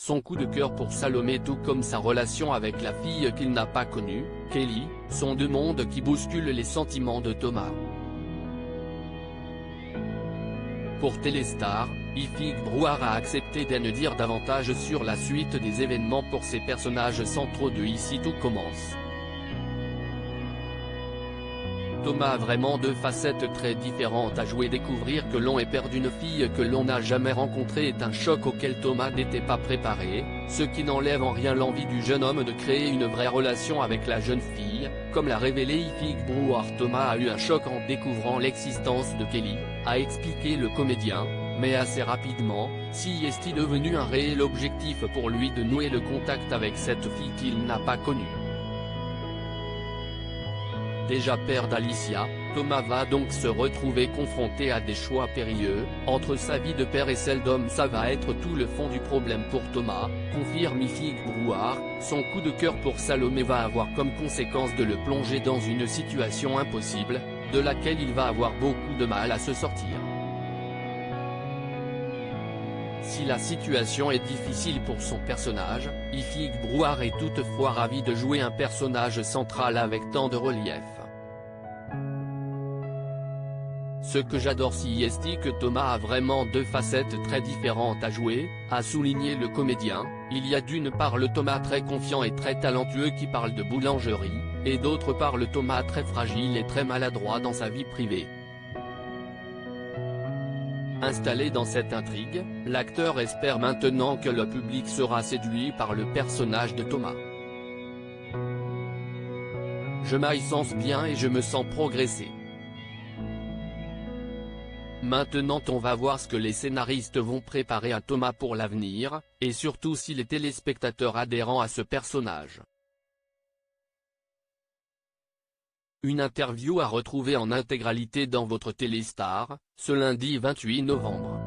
son coup de cœur pour Salomé tout comme sa relation avec la fille qu'il n'a pas connue, Kelly, sont deux mondes qui bousculent les sentiments de Thomas. Pour Téléstar, Ifig Brouard a accepté d'en dire davantage sur la suite des événements pour ses personnages centraux de Ici tout commence. Thomas a vraiment deux facettes très différentes à jouer. Découvrir que l'on est père d'une fille que l'on n'a jamais rencontrée est un choc auquel Thomas n'était pas préparé, ce qui n'enlève en rien l'envie du jeune homme de créer une vraie relation avec la jeune fille, comme l'a révélé Ifig Brouard. Thomas a eu un choc en découvrant l'existence de Kelly, a expliqué le comédien, mais assez rapidement, si est devenu un réel objectif pour lui de nouer le contact avec cette fille qu'il n'a pas connue. Déjà père d'Alicia, Thomas va donc se retrouver confronté à des choix périlleux, entre sa vie de père et celle d'homme. Ça va être tout le fond du problème pour Thomas, confirme Ifig Brouard. Son coup de cœur pour Salomé va avoir comme conséquence de le plonger dans une situation impossible, de laquelle il va avoir beaucoup de mal à se sortir. Si la situation est difficile pour son personnage, Ifig Brouard est toutefois ravi de jouer un personnage central avec tant de relief. Ce que j'adore si est que Thomas a vraiment deux facettes très différentes à jouer, a souligné le comédien. Il y a d'une part le Thomas très confiant et très talentueux qui parle de boulangerie, et d'autre part le Thomas très fragile et très maladroit dans sa vie privée. Installé dans cette intrigue, l'acteur espère maintenant que le public sera séduit par le personnage de Thomas. Je m'y sens bien et je me sens progresser. Maintenant on va voir ce que les scénaristes vont préparer à Thomas pour l'avenir, et surtout si les téléspectateurs adhérent à ce personnage. Une interview à retrouver en intégralité dans votre Téléstar, ce lundi 28 novembre.